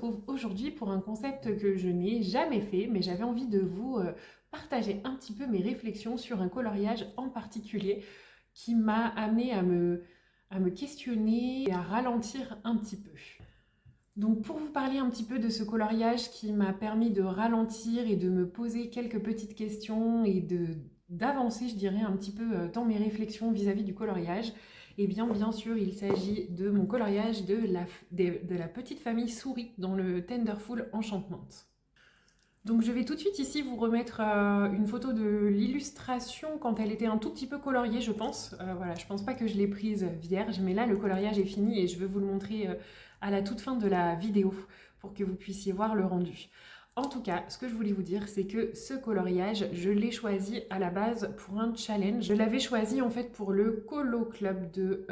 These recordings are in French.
retrouve aujourd'hui pour un concept que je n'ai jamais fait, mais j'avais envie de vous partager un petit peu mes réflexions sur un coloriage en particulier qui m'a amené à me questionner et à ralentir un petit peu. Donc pour vous parler un petit peu de ce coloriage qui m'a permis de ralentir et de me poser quelques petites questions et d'avancer, je dirais, un petit peu dans mes réflexions vis-à-vis du coloriage, eh bien sûr, il s'agit de mon coloriage de la petite famille souris dans le Tenderful Enchantment. Donc je vais tout de suite ici vous remettre une photo de l'illustration quand elle était un tout petit peu coloriée, je pense. Voilà, je pense pas que je l'ai prise vierge, mais là le coloriage est fini et je vais vous le montrer à la toute fin de la vidéo pour que vous puissiez voir le rendu. En tout cas, ce que je voulais vous dire, c'est que ce coloriage, je l'ai choisi à la base pour un challenge. Je l'avais choisi en fait pour le Colo Club de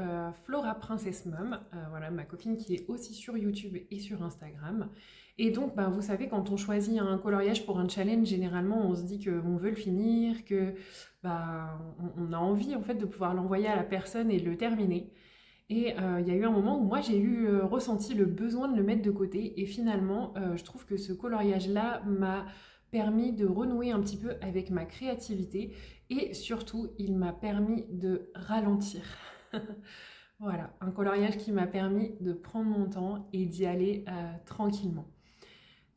Flora Princess Mum, voilà, ma copine qui est aussi sur YouTube et sur Instagram. Et donc, ben, vous savez, quand on choisit un coloriage pour un challenge, généralement, on se dit qu'on veut le finir, que on a envie en fait de pouvoir l'envoyer à la personne et de le terminer. Et il y a eu un moment où moi j'ai eu ressenti le besoin de le mettre de côté et finalement je trouve que ce coloriage-là m'a permis de renouer un petit peu avec ma créativité et surtout il m'a permis de ralentir. Voilà, un coloriage qui m'a permis de prendre mon temps et d'y aller tranquillement.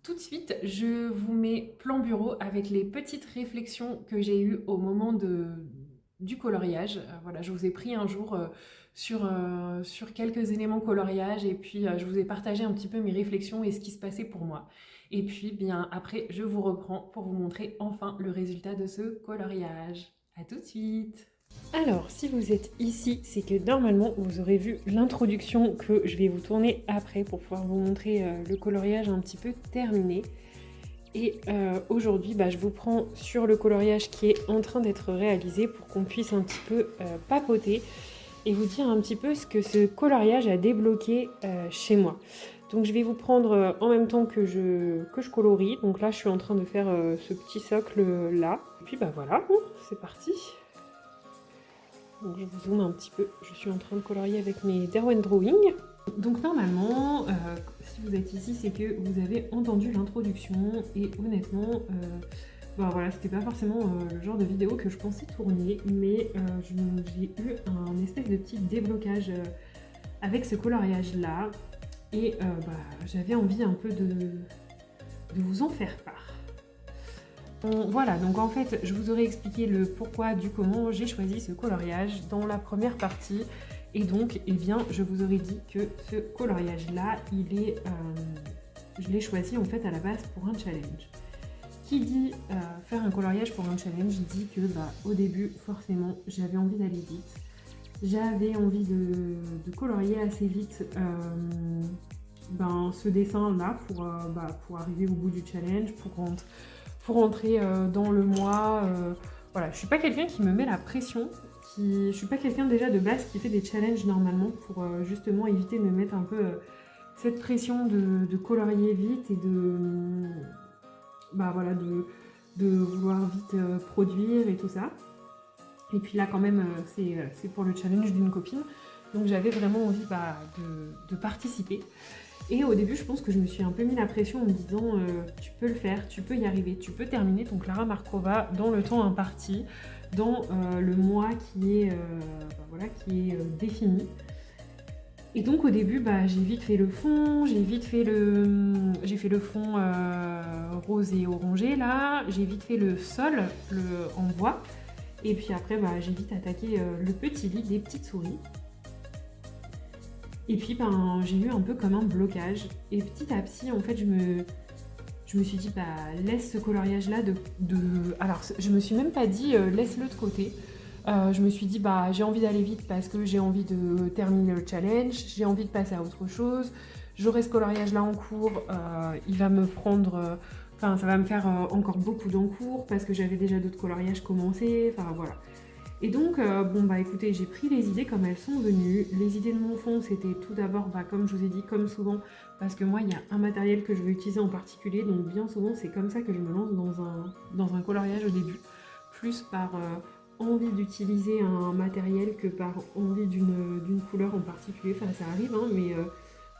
Tout de suite, je vous mets plan bureau avec les petites réflexions que j'ai eues au moment du coloriage. Voilà, je vous ai pris un jour sur quelques éléments coloriage et puis je vous ai partagé un petit peu mes réflexions et ce qui se passait pour moi. Et puis bien après, je vous reprends pour vous montrer enfin le résultat de ce coloriage. À tout de suite! Alors, si vous êtes ici, c'est que normalement, vous aurez vu l'introduction que je vais vous tourner après pour pouvoir vous montrer le coloriage un petit peu terminé. Et aujourd'hui, je vous prends sur le coloriage qui est en train d'être réalisé pour qu'on puisse un petit peu papoter et vous dire un petit peu ce que ce coloriage a débloqué chez moi. Donc je vais vous prendre en même temps que je colorie. Donc là, je suis en train de faire ce petit socle là. Et puis voilà, c'est parti. Donc je vous zoome un petit peu, je suis en train de colorier avec mes Derwent Drawing. Donc normalement, si vous êtes ici, c'est que vous avez entendu l'introduction et honnêtement, voilà, c'était pas forcément le genre de vidéo que je pensais tourner, mais j'ai eu un espèce de petit déblocage avec ce coloriage là et j'avais envie un peu de vous en faire part. Voilà, donc en fait, je vous aurais expliqué le pourquoi du comment j'ai choisi ce coloriage dans la première partie. Et donc, eh bien, je vous aurais dit que ce coloriage-là, je l'ai choisi en fait à la base pour un challenge. Qui dit faire un coloriage pour un challenge, dit que au début, forcément, j'avais envie d'aller vite. J'avais envie de colorier assez vite ce dessin-là pour arriver au bout du challenge, pour rentrer dans le mois. Voilà, je suis pas quelqu'un qui me met la pression, je suis pas quelqu'un déjà de base qui fait des challenges normalement pour justement éviter de me mettre un peu cette pression de colorier vite et de vouloir vite produire et tout ça. Et puis là quand même c'est pour le challenge d'une copine, donc j'avais vraiment envie de participer. Et au début, je pense que je me suis un peu mis la pression en me disant tu peux le faire, tu peux y arriver, tu peux terminer ton Klara Markova dans le temps imparti, dans le mois qui est défini. Et donc au début, j'ai vite fait le fond, j'ai fait le fond rose et orangé là, j'ai vite fait le sol en bois, et puis après j'ai vite attaqué le petit lit des petites souris. Et puis j'ai eu un peu comme un blocage. Et petit à petit, en fait, je me suis dit, laisse ce coloriage-là Alors, je me suis même pas dit, laisse-le de côté. Je me suis dit, j'ai envie d'aller vite parce que j'ai envie de terminer le challenge, j'ai envie de passer à autre chose. J'aurai ce coloriage-là en cours, il va me prendre... ça va me faire encore beaucoup d'encours parce que j'avais déjà d'autres coloriages commencés, voilà. Et donc, écoutez, j'ai pris les idées comme elles sont venues. Les idées de mon fond, c'était tout d'abord, comme je vous ai dit, comme souvent, parce que moi, il y a un matériel que je veux utiliser en particulier, donc bien souvent, c'est comme ça que je me lance dans un coloriage au début, plus par envie d'utiliser un matériel que par envie d'une couleur en particulier. Enfin, ça arrive, mais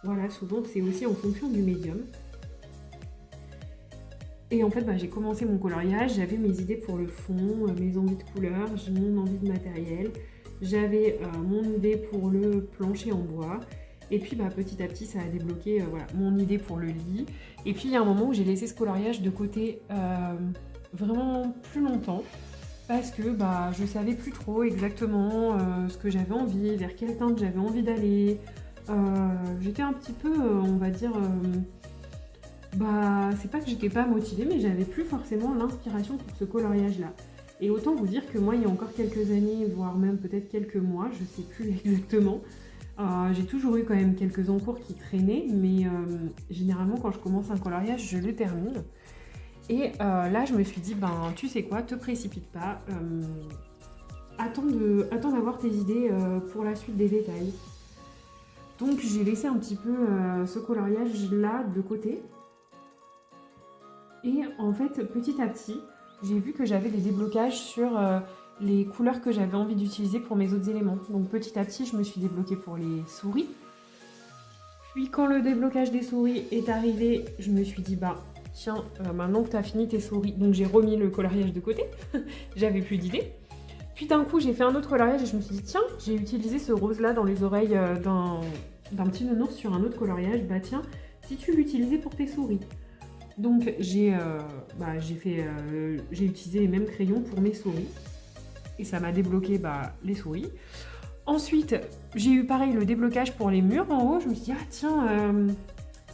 voilà, souvent, c'est aussi en fonction du médium. Et en fait, j'ai commencé mon coloriage, j'avais mes idées pour le fond, mes envies de couleurs, mon envie de matériel, j'avais mon idée pour le plancher en bois. Et puis petit à petit, ça a débloqué voilà, mon idée pour le lit. Et puis il y a un moment où j'ai laissé ce coloriage de côté vraiment plus longtemps parce que je savais plus trop exactement ce que j'avais envie, vers quelle teinte j'avais envie d'aller. J'étais un petit peu, on va dire, c'est pas que j'étais pas motivée, mais j'avais plus forcément l'inspiration pour ce coloriage-là. Et autant vous dire que moi, il y a encore quelques années, voire même peut-être quelques mois, je sais plus exactement, j'ai toujours eu quand même quelques encours qui traînaient, mais généralement quand je commence un coloriage, je le termine. Et là, je me suis dit, tu sais quoi, te précipite pas, attends d'avoir tes idées pour la suite des détails. Donc j'ai laissé un petit peu ce coloriage-là de côté. Et en fait, petit à petit, j'ai vu que j'avais des déblocages sur les couleurs que j'avais envie d'utiliser pour mes autres éléments. Donc petit à petit, je me suis débloquée pour les souris. Puis quand le déblocage des souris est arrivé, je me suis dit, tiens, maintenant que tu as fini tes souris, donc j'ai remis le coloriage de côté, j'avais plus d'idées. Puis d'un coup, j'ai fait un autre coloriage et je me suis dit, tiens, j'ai utilisé ce rose-là dans les oreilles d'un petit nounours sur un autre coloriage, tiens, si tu l'utilisais pour tes souris. Donc j'ai utilisé les mêmes crayons pour mes souris et ça m'a débloqué les souris. Ensuite, j'ai eu pareil le déblocage pour les murs en haut. Je me suis dit,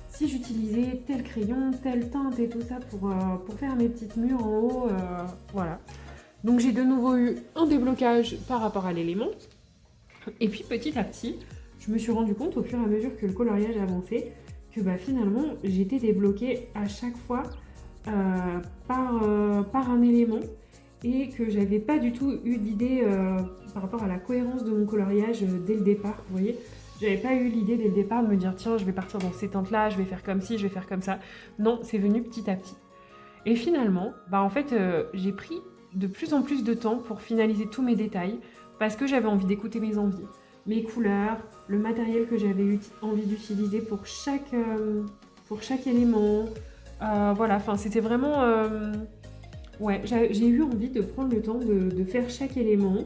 si j'utilisais tel crayon, telle teinte et tout ça pour faire mes petites murs en haut, voilà. Donc j'ai de nouveau eu un déblocage par rapport à l'élément. Et puis petit à petit, je me suis rendu compte au fur et à mesure que le coloriage avançait que finalement j'étais débloquée à chaque fois par un élément et que j'avais pas du tout eu d'idée par rapport à la cohérence de mon coloriage dès le départ, vous voyez. J'avais pas eu l'idée dès le départ de me dire tiens je vais partir dans ces teintes là, je vais faire comme ci, je vais faire comme ça. Non, c'est venu petit à petit. Et finalement, en fait j'ai pris de plus en plus de temps pour finaliser tous mes détails parce que j'avais envie d'écouter mes envies, mes couleurs, le matériel que j'avais envie d'utiliser pour chaque élément. Voilà, c'était vraiment... j'ai eu envie de prendre le temps de faire chaque élément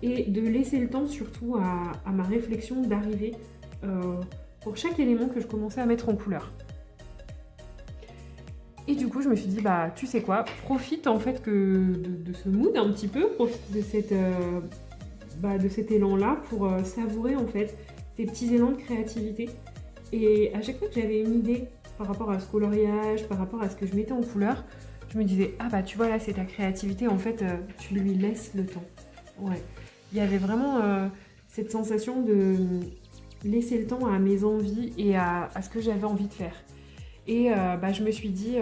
et de laisser le temps surtout à ma réflexion d'arriver pour chaque élément que je commençais à mettre en couleur. Et du coup, je me suis dit, tu sais quoi, profite en fait de ce mood un petit peu, profite de cet élan-là pour savourer en fait tes petits élans de créativité. Et à chaque fois que j'avais une idée par rapport à ce coloriage, par rapport à ce que je mettais en couleur, je me disais, tu vois là c'est ta créativité, en fait tu lui laisses le temps. Ouais. Il y avait vraiment cette sensation de laisser le temps à mes envies et à ce que j'avais envie de faire. Et je me suis dit,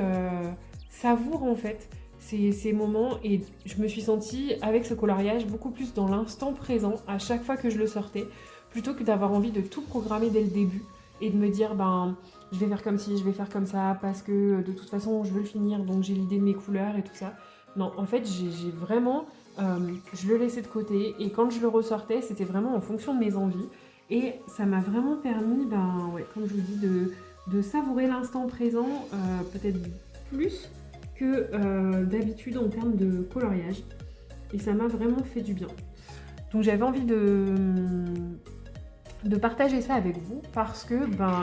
savoure en fait ces moments et je me suis sentie avec ce coloriage beaucoup plus dans l'instant présent à chaque fois que je le sortais, plutôt que d'avoir envie de tout programmer dès le début et de me dire je vais faire comme ci, je vais faire comme ça parce que de toute façon je veux le finir donc j'ai l'idée de mes couleurs et tout ça. Non, en fait j'ai vraiment, je le laissais de côté et quand je le ressortais c'était vraiment en fonction de mes envies et ça m'a vraiment permis, comme je vous dis, de savourer l'instant présent peut-être plus que d'habitude en termes de coloriage. Et ça m'a vraiment fait du bien. Donc j'avais envie de partager ça avec vous parce que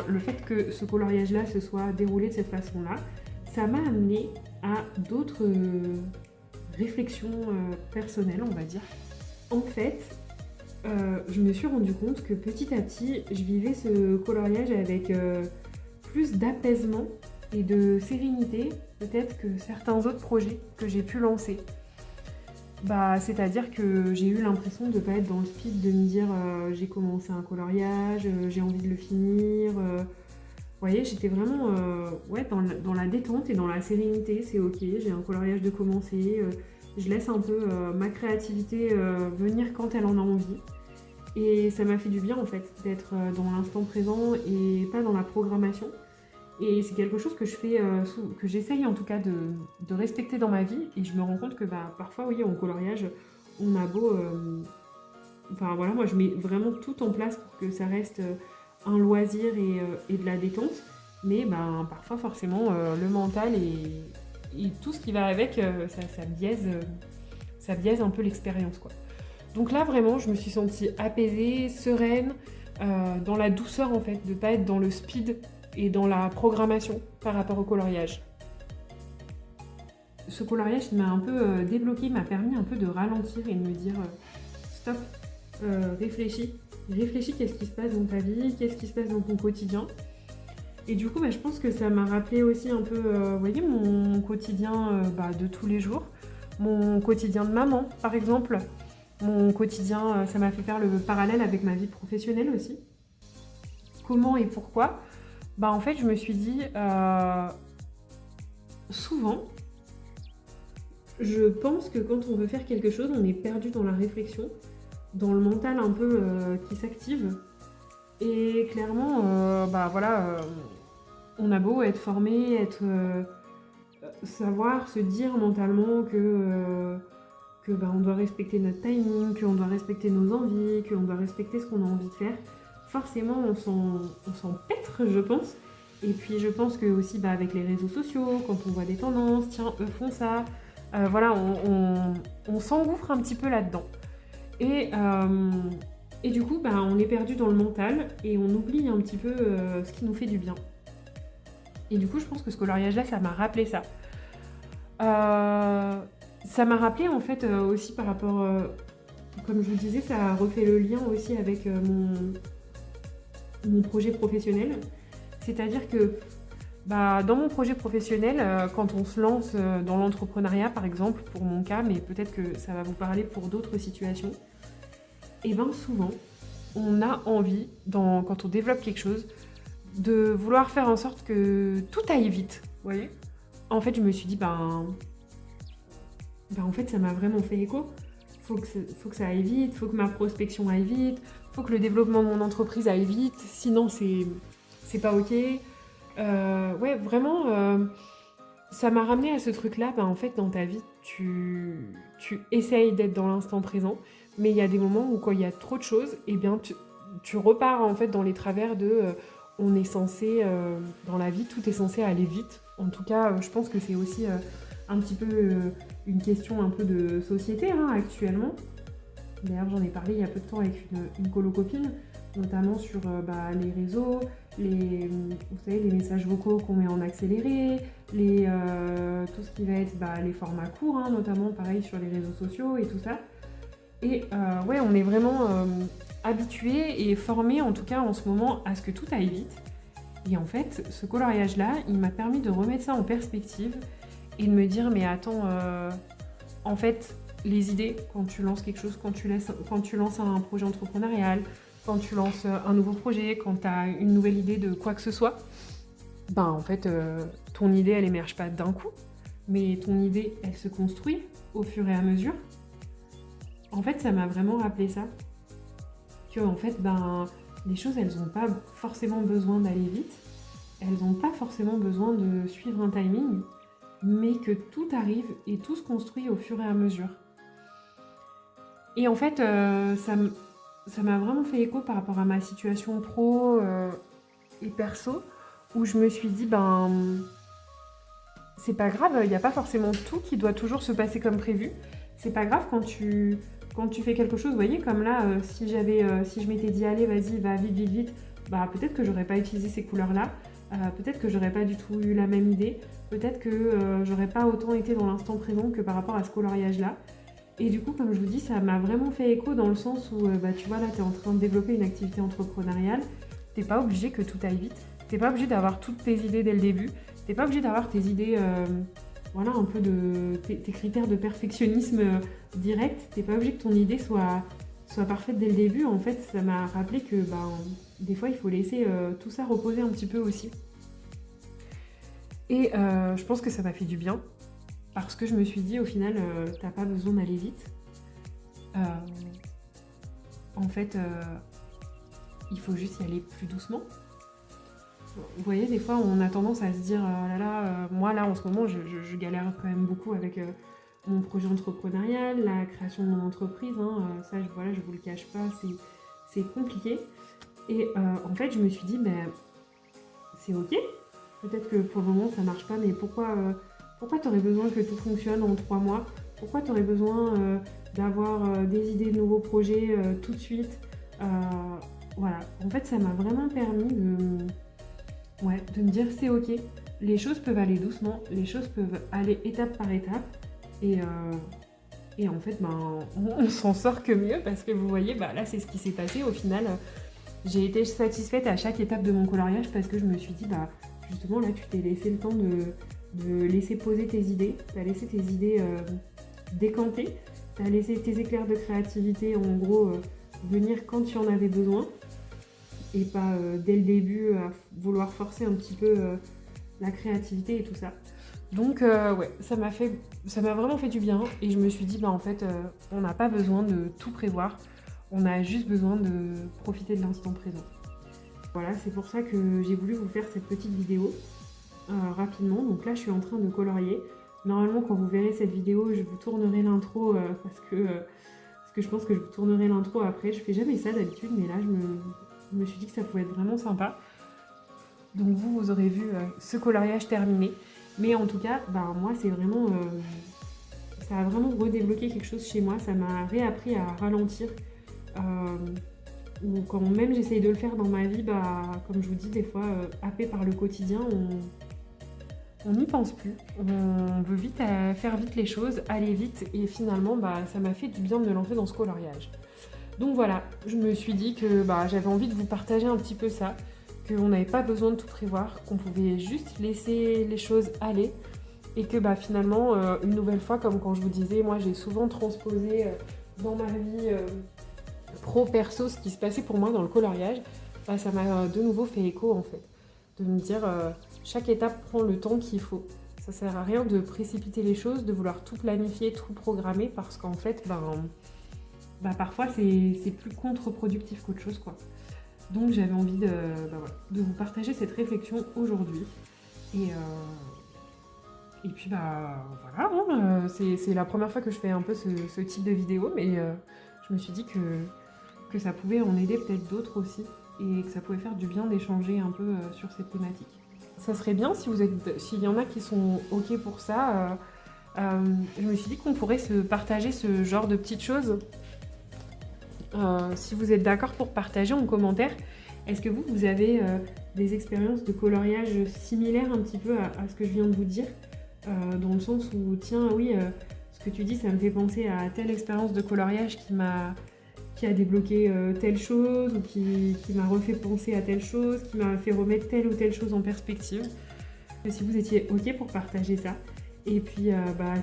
le fait que ce coloriage-là se soit déroulé de cette façon-là, ça m'a amené à d'autres réflexions personnelles, on va dire. En fait, je me suis rendu compte que petit à petit, je vivais ce coloriage avec plus d'apaisement et de sérénité peut-être que certains autres projets que j'ai pu lancer. C'est-à-dire que j'ai eu l'impression de ne pas être dans le speed, de me dire j'ai commencé un coloriage, j'ai envie de le finir. Vous voyez, j'étais vraiment dans la détente et dans la sérénité, c'est ok, j'ai un coloriage de commencer, je laisse un peu ma créativité venir quand elle en a envie. Et ça m'a fait du bien en fait, d'être dans l'instant présent et pas dans la programmation. Et c'est quelque chose que je fais, que j'essaye en tout cas de respecter dans ma vie. Et je me rends compte que parfois, oui, en coloriage, on a beau... moi je mets vraiment tout en place pour que ça reste un loisir et de la détente. Mais parfois, forcément, le mental et tout ce qui va avec, ça biaise un peu l'expérience, quoi. Donc là, vraiment, je me suis sentie apaisée, sereine, dans la douceur, en fait, de ne pas être dans le speed et dans la programmation par rapport au coloriage. Ce coloriage m'a un peu débloqué, m'a permis un peu de ralentir et de me dire stop, réfléchis. Réfléchis, qu'est-ce qui se passe dans ta vie, qu'est-ce qui se passe dans ton quotidien. Et du coup, je pense que ça m'a rappelé aussi un peu, vous voyez, mon quotidien de tous les jours. Mon quotidien de maman, par exemple. Mon quotidien, ça m'a fait faire le parallèle avec ma vie professionnelle aussi. Comment et pourquoi ? En fait, je me suis dit, souvent, je pense que quand on veut faire quelque chose, on est perdu dans la réflexion, dans le mental un peu qui s'active. Et clairement, on a beau être formé, savoir se dire mentalement que on doit respecter notre timing, qu'on doit respecter nos envies, qu'on doit respecter ce qu'on a envie de faire. Forcément, on s'en pètre, je pense. Et puis, je pense que aussi, avec les réseaux sociaux, quand on voit des tendances, tiens, eux font ça, on s'engouffre un petit peu là-dedans. Et du coup, on est perdu dans le mental et on oublie un petit peu ce qui nous fait du bien. Et du coup, je pense que ce coloriage-là, ça m'a rappelé ça. Ça m'a rappelé en fait aussi par rapport, comme je vous disais, ça a refait le lien aussi avec mon projet professionnel. C'est-à-dire que dans mon projet professionnel, quand on se lance dans l'entrepreneuriat par exemple, pour mon cas, mais peut-être que ça va vous parler pour d'autres situations, et souvent, on a envie, quand on développe quelque chose, de vouloir faire en sorte que tout aille vite, vous voyez ? En fait, je me suis dit, en fait, ça m'a vraiment fait écho. Faut que ça aille vite, faut que ma prospection aille vite, faut que le développement de mon entreprise aille vite, sinon c'est pas ok. Vraiment, ça m'a ramené à ce truc-là. En fait, dans ta vie, tu essayes d'être dans l'instant présent, mais il y a des moments où quand il y a trop de choses, tu repars en fait dans les travers de on est censé, dans la vie, tout est censé aller vite. En tout cas, je pense que c'est aussi un petit peu une question un peu de société actuellement. D'ailleurs, j'en ai parlé il y a peu de temps avec une colo-copine, notamment sur les réseaux, vous savez, les messages vocaux qu'on met en accéléré, tout ce qui va être les formats courts, notamment pareil sur les réseaux sociaux et tout ça. Et on est vraiment habitué et formé en tout cas en ce moment à ce que tout aille vite. Et en fait, ce coloriage-là, il m'a permis de remettre ça en perspective et de me dire, mais attends, en fait, les idées, quand tu lances quelque chose, quand tu lances un projet entrepreneurial, quand tu lances un nouveau projet, quand tu as une nouvelle idée de quoi que ce soit, en fait, ton idée, elle émerge pas d'un coup, mais ton idée, elle se construit au fur et à mesure. En fait, ça m'a vraiment rappelé ça. Que, en fait, les choses, elles n'ont pas forcément besoin d'aller vite. Elles n'ont pas forcément besoin de suivre un timing, mais que tout arrive et tout se construit au fur et à mesure. Et en fait, ça m'a vraiment fait écho par rapport à ma situation pro et perso, où je me suis dit, c'est pas grave, il n'y a pas forcément tout qui doit toujours se passer comme prévu. C'est pas grave quand tu fais quelque chose, vous voyez, comme là, si je m'étais dit, allez, vas-y, va vite, peut-être que j'aurais pas utilisé ces couleurs-là, peut-être que j'aurais pas du tout eu la même idée, peut-être que j'aurais pas autant été dans l'instant présent que par rapport à ce coloriage-là. Et du coup, comme je vous dis, ça m'a vraiment fait écho dans le sens où, tu vois, là, t'es en train de développer une activité entrepreneuriale, t'es pas obligé que tout aille vite, t'es pas obligé d'avoir toutes tes idées dès le début, t'es pas obligé d'avoir tes idées... un peu de tes critères de perfectionnisme direct. T'es pas obligé que ton idée soit parfaite dès le début. En fait, ça m'a rappelé que des fois, il faut laisser tout ça reposer un petit peu aussi. Et je pense que ça m'a fait du bien parce que je me suis dit, au final, t'as pas besoin d'aller vite. En fait, il faut juste y aller plus doucement. Vous voyez, des fois, on a tendance à se dire moi, là, en ce moment, je galère quand même beaucoup avec mon projet entrepreneurial, la création de mon entreprise. Ça, je vous le cache pas, c'est compliqué. Et en fait, je me suis dit, c'est ok. Peut-être que pour le moment, ça marche pas, mais pourquoi Pourquoi tu aurais besoin que tout fonctionne en 3 mois? Pourquoi tu aurais besoin d'avoir des idées de nouveaux projets tout de suite? Euh, voilà, en fait ça m'a vraiment permis de me dire c'est ok, les choses peuvent aller doucement, les choses peuvent aller étape par étape et en fait on s'en sort que mieux parce que vous voyez, là c'est ce qui s'est passé au final. J'ai été satisfaite à chaque étape de mon coloriage parce que je me suis dit justement là tu t'es laissé le temps de laisser poser tes idées, tu as laissé tes idées décanter, tu as laissé tes éclairs de créativité en gros venir quand tu en avais besoin et pas dès le début à vouloir forcer un petit peu la créativité et tout ça. Donc ouais, ça m'a vraiment fait du bien et je me suis dit en fait on n'a pas besoin de tout prévoir, on a juste besoin de profiter de l'instant présent. Voilà, c'est pour ça que j'ai voulu vous faire cette petite vidéo rapidement. Donc là je suis en train de colorier. Normalement quand vous verrez cette vidéo je vous tournerai l'intro parce que je pense que je vous tournerai l'intro après. Je fais jamais ça d'habitude mais là je me suis dit que ça pouvait être vraiment sympa. Donc vous aurez vu ce coloriage terminé. Mais en tout cas, moi c'est vraiment... ça a vraiment redébloqué quelque chose chez moi. Ça m'a réappris à ralentir. Ou quand même j'essaye de le faire dans ma vie, comme je vous dis, des fois, happé par le quotidien, on n'y pense plus. On veut vite faire vite les choses, aller vite. Et finalement, ça m'a fait du bien de me lancer dans ce coloriage. Donc voilà, je me suis dit que j'avais envie de vous partager un petit peu ça, qu'on n'avait pas besoin de tout prévoir, qu'on pouvait juste laisser les choses aller et que finalement, une nouvelle fois, comme quand je vous disais, moi j'ai souvent transposé dans ma vie pro-perso ce qui se passait pour moi dans le coloriage, ça m'a de nouveau fait écho en fait, de me dire chaque étape prend le temps qu'il faut. Ça sert à rien de précipiter les choses, de vouloir tout planifier, tout programmer parce qu'en fait, parfois c'est plus contre-productif qu'autre chose quoi. Donc j'avais envie de vous partager cette réflexion aujourd'hui. Et puis voilà, c'est la première fois que je fais un peu ce type de vidéo, mais je me suis dit que ça pouvait en aider peut-être d'autres aussi, et que ça pouvait faire du bien d'échanger un peu sur cette thématique. Ça serait bien s'il y en a qui sont ok pour ça, je me suis dit qu'on pourrait se partager ce genre de petites choses. Si vous êtes d'accord pour partager en commentaire, est-ce que vous avez des expériences de coloriage similaires un petit peu à ce que je viens de vous dire, dans le sens où, tiens, oui, ce que tu dis, ça me fait penser à telle expérience de coloriage qui a débloqué telle chose, ou qui m'a refait penser à telle chose, qui m'a fait remettre telle ou telle chose en perspective. Si vous étiez ok pour partager ça, et puis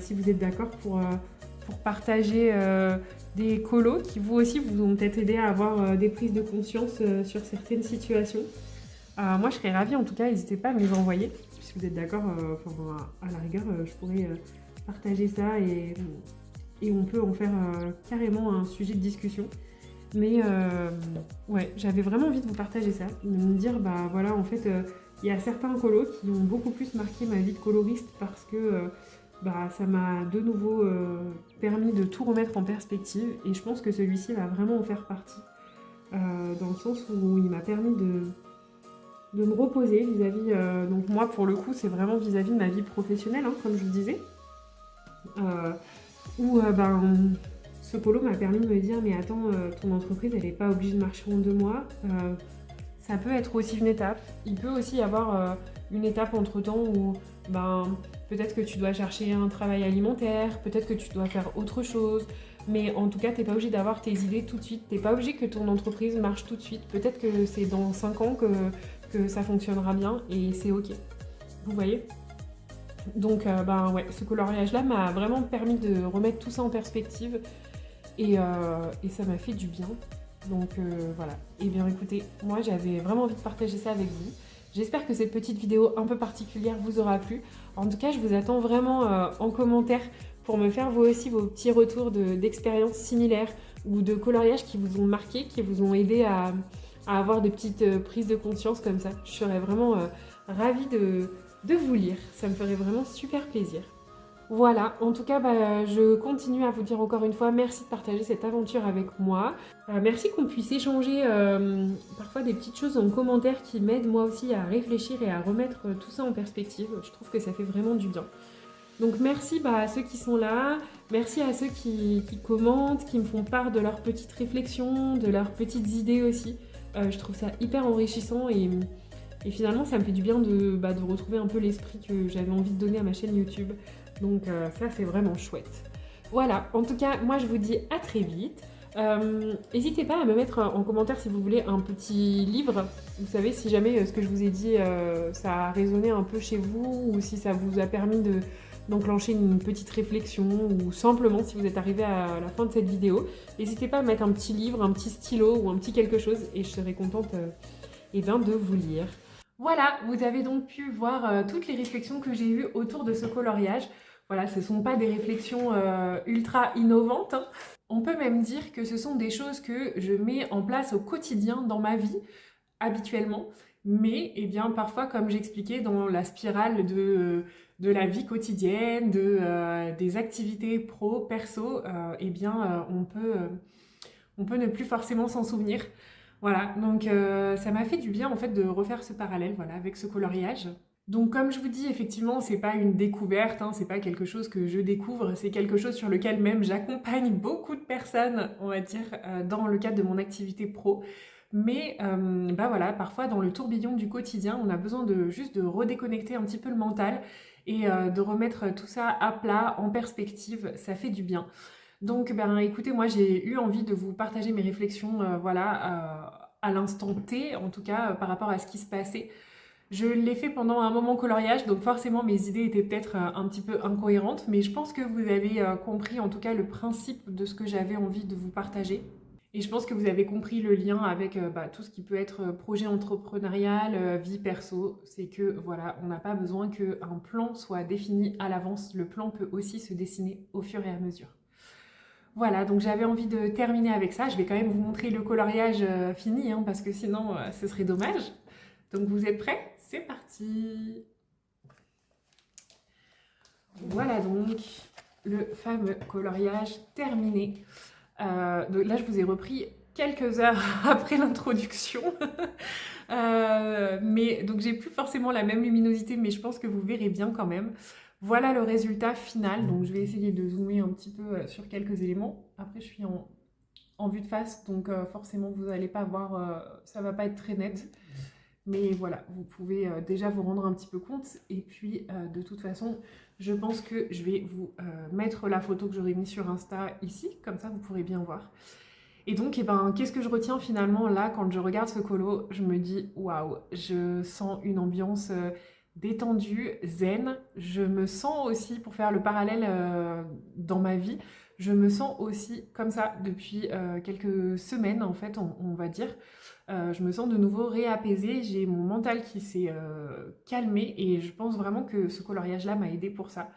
si vous êtes d'accord pour partager des colos qui vous aussi vous ont peut-être aidé à avoir des prises de conscience sur certaines situations. Moi je serais ravie en tout cas, n'hésitez pas à me les envoyer. Si vous êtes d'accord, à la rigueur je pourrais partager ça et on peut en faire carrément un sujet de discussion. Mais ouais, j'avais vraiment envie de vous partager ça, de me dire voilà en fait il y a certains colos qui ont beaucoup plus marqué ma vie de coloriste parce que ça m'a de nouveau permis de tout remettre en perspective et je pense que celui-ci va vraiment en faire partie dans le sens où il m'a permis de me reposer vis-à-vis, donc moi pour le coup c'est vraiment vis-à-vis de ma vie professionnelle comme je vous disais, où ce polo m'a permis de me dire mais attends, ton entreprise elle n'est pas obligée de marcher en 2 mois, ça peut être aussi une étape, il peut aussi y avoir une étape entre temps où peut-être que tu dois chercher un travail alimentaire, peut-être que tu dois faire autre chose, mais en tout cas, t'es pas obligé d'avoir tes idées tout de suite, t'es pas obligé que ton entreprise marche tout de suite. Peut-être que c'est dans 5 ans que ça fonctionnera bien et c'est ok. Vous voyez ? Donc, ouais, ce coloriage-là m'a vraiment permis de remettre tout ça en perspective et ça m'a fait du bien. Donc, voilà. Et bien, écoutez, moi, j'avais vraiment envie de partager ça avec vous. J'espère que cette petite vidéo un peu particulière vous aura plu. En tout cas, je vous attends vraiment en commentaire pour me faire vous aussi vos petits retours d'expériences similaires ou de coloriage qui vous ont marqué, qui vous ont aidé à avoir des petites prises de conscience comme ça. Je serais vraiment ravie de vous lire. Ça me ferait vraiment super plaisir. Voilà, en tout cas, je continue à vous dire encore une fois merci de partager cette aventure avec moi. Merci qu'on puisse échanger parfois des petites choses en commentaire qui m'aident moi aussi à réfléchir et à remettre tout ça en perspective. Je trouve que ça fait vraiment du bien. Donc merci à ceux qui sont là, merci à ceux qui commentent, qui me font part de leurs petites réflexions, de leurs petites idées aussi. Je trouve ça hyper enrichissant et finalement ça me fait du bien de retrouver un peu l'esprit que j'avais envie de donner à ma chaîne YouTube. Donc ça c'est vraiment chouette. Voilà, en tout cas moi je vous dis à très vite. N'hésitez pas à me mettre en commentaire si vous voulez un petit livre. Vous savez, si jamais ce que je vous ai dit ça a résonné un peu chez vous ou si ça vous a permis d'enclencher une petite réflexion ou simplement si vous êtes arrivé à la fin de cette vidéo, n'hésitez pas à mettre un petit livre, un petit stylo ou un petit quelque chose et je serai contente de vous lire. Voilà, vous avez donc pu voir toutes les réflexions que j'ai eues autour de ce coloriage. Voilà, ce ne sont pas des réflexions ultra innovantes, hein. On peut même dire que ce sont des choses que je mets en place au quotidien dans ma vie, habituellement. Mais eh bien, parfois, comme j'expliquais, dans la spirale de la vie quotidienne, des activités pro, perso, eh bien, on peut ne plus forcément s'en souvenir. Voilà, donc ça m'a fait du bien en fait de refaire ce parallèle voilà, avec ce coloriage. Donc comme je vous dis, effectivement, c'est pas une découverte, hein, c'est pas quelque chose que je découvre, c'est quelque chose sur lequel même j'accompagne beaucoup de personnes, on va dire, dans le cadre de mon activité pro. Mais voilà, parfois dans le tourbillon du quotidien, on a besoin juste de redéconnecter un petit peu le mental et de remettre tout ça à plat, en perspective, ça fait du bien. Donc écoutez, moi j'ai eu envie de vous partager mes réflexions à l'instant T, en tout cas par rapport à ce qui se passait. Je l'ai fait pendant un moment coloriage, donc forcément mes idées étaient peut-être un petit peu incohérentes, mais je pense que vous avez compris en tout cas le principe de ce que j'avais envie de vous partager. Et je pense que vous avez compris le lien avec tout ce qui peut être projet entrepreneurial, vie perso. C'est que voilà, on n'a pas besoin qu'un plan soit défini à l'avance. Le plan peut aussi se dessiner au fur et à mesure. Voilà, donc j'avais envie de terminer avec ça. Je vais quand même vous montrer le coloriage fini, hein, parce que sinon ce serait dommage. Donc vous êtes prêts? C'est parti! Voilà donc le fameux coloriage terminé. Donc là je vous ai repris quelques heures après l'introduction. Mais donc j'ai plus forcément la même luminosité, mais je pense que vous verrez bien quand même. Voilà le résultat final. Donc je vais essayer de zoomer un petit peu sur quelques éléments. Après je suis en vue de face, donc forcément vous n'allez pas voir, ça va pas être très net. Mais voilà, vous pouvez déjà vous rendre un petit peu compte. Et puis, de toute façon, je pense que je vais vous mettre la photo que j'aurais mise sur Insta ici. Comme ça, vous pourrez bien voir. Et donc, qu'est-ce que je retiens finalement là, quand je regarde ce colo? Je me dis, waouh, je sens une ambiance détendue, zen. Je me sens aussi, pour faire le parallèle dans ma vie, je me sens aussi comme ça depuis quelques semaines, en fait, on va dire. Je me sens de nouveau réapaisée, j'ai mon mental qui s'est calmé et je pense vraiment que ce coloriage-là m'a aidé pour ça.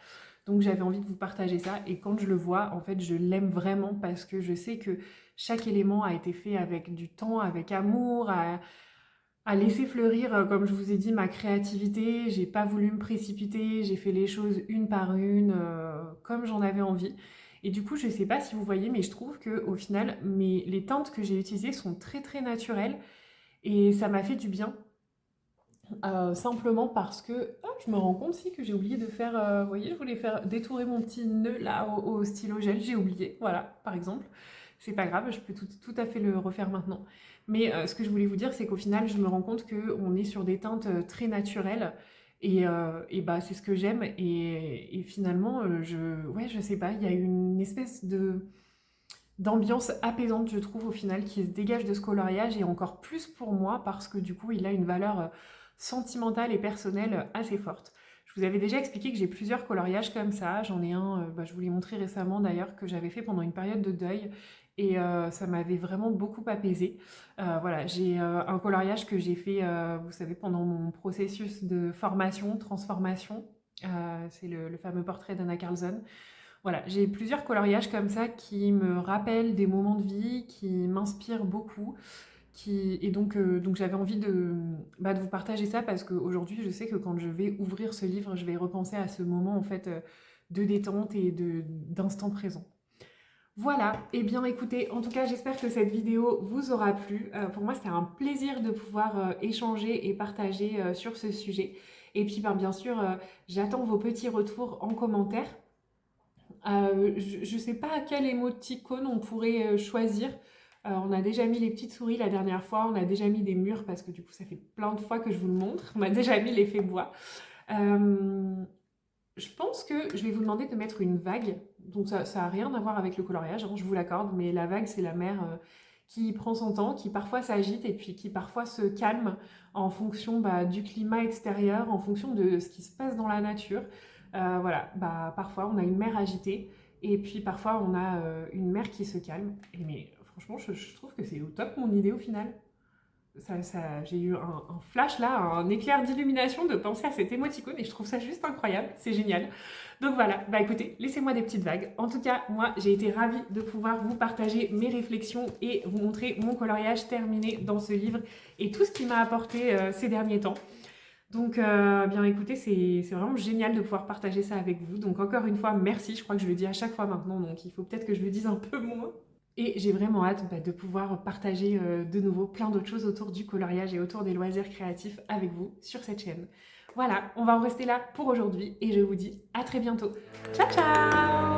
Donc j'avais envie de vous partager ça et quand je le vois, en fait, je l'aime vraiment parce que je sais que chaque élément a été fait avec du temps, avec amour, à laisser fleurir, comme je vous ai dit, ma créativité. J'ai pas voulu me précipiter, j'ai fait les choses une par une, comme j'en avais envie. Et du coup, je sais pas si vous voyez, mais je trouve que au final, les teintes que j'ai utilisées sont très très naturelles et ça m'a fait du bien. Simplement parce que je me rends compte si que j'ai oublié de faire, vous voyez, je voulais faire détourer mon petit nœud là au stylo gel, j'ai oublié, voilà, par exemple. C'est pas grave, je peux tout à fait le refaire maintenant. Mais ce que je voulais vous dire, c'est qu'au final, je me rends compte qu'on est sur des teintes très naturelles et c'est ce que j'aime. Et finalement, je sais pas, il y a une espèce d'ambiance apaisante, je trouve, au final, qui se dégage de ce coloriage et encore plus pour moi parce que du coup, il a une valeur sentimentale et personnelle assez forte. Je vous avais déjà expliqué que j'ai plusieurs coloriages comme ça. J'en ai un, je vous l'ai montré récemment d'ailleurs, que j'avais fait pendant une période de deuil et ça m'avait vraiment beaucoup apaisée. Voilà, j'ai un coloriage que j'ai fait, vous savez, pendant mon processus de formation, transformation. C'est le fameux portrait d'Anna Carlson. Voilà, j'ai plusieurs coloriages comme ça qui me rappellent des moments de vie, qui m'inspirent beaucoup. Et donc j'avais envie de vous partager ça parce qu'aujourd'hui, je sais que quand je vais ouvrir ce livre, je vais repenser à ce moment en fait de détente et d'instant présent. Voilà, et bien écoutez, en tout cas j'espère que cette vidéo vous aura plu. Pour moi c'était un plaisir de pouvoir échanger et partager sur ce sujet. Et puis ben, bien sûr, j'attends vos petits retours en commentaire. Je ne sais pas quel émoticône on pourrait choisir. On a déjà mis les petites souris la dernière fois, on a déjà mis des murs parce que du coup ça fait plein de fois que je vous le montre. On a déjà mis l'effet bois. Euh, je pense que je vais vous demander de mettre une vague. Donc ça n'a rien à voir avec le coloriage, hein, je vous l'accorde, mais la vague c'est la mer qui prend son temps, qui parfois s'agite et puis qui parfois se calme en fonction bah, du climat extérieur, en fonction de ce qui se passe dans la nature. Voilà, bah, parfois on a une mer agitée et puis parfois on a une mer qui se calme. Et mais franchement, je trouve que c'est au top mon idée au final. J'ai eu un flash là, un éclair d'illumination de penser à cet émoticône et je trouve ça juste incroyable, c'est génial. Donc voilà, bah écoutez, laissez-moi des petites vagues. En tout cas, moi j'ai été ravie de pouvoir vous partager mes réflexions et vous montrer mon coloriage terminé dans ce livre et tout ce qui m'a apporté ces derniers temps. Donc bien écoutez, c'est vraiment génial de pouvoir partager ça avec vous. Donc encore une fois, merci, je crois que je le dis à chaque fois maintenant, donc il faut peut-être que je le dise un peu moins. Et j'ai vraiment hâte bah, de pouvoir partager de nouveau plein d'autres choses autour du coloriage et autour des loisirs créatifs avec vous sur cette chaîne. Voilà, on va en rester là pour aujourd'hui et je vous dis à très bientôt. Ciao ciao!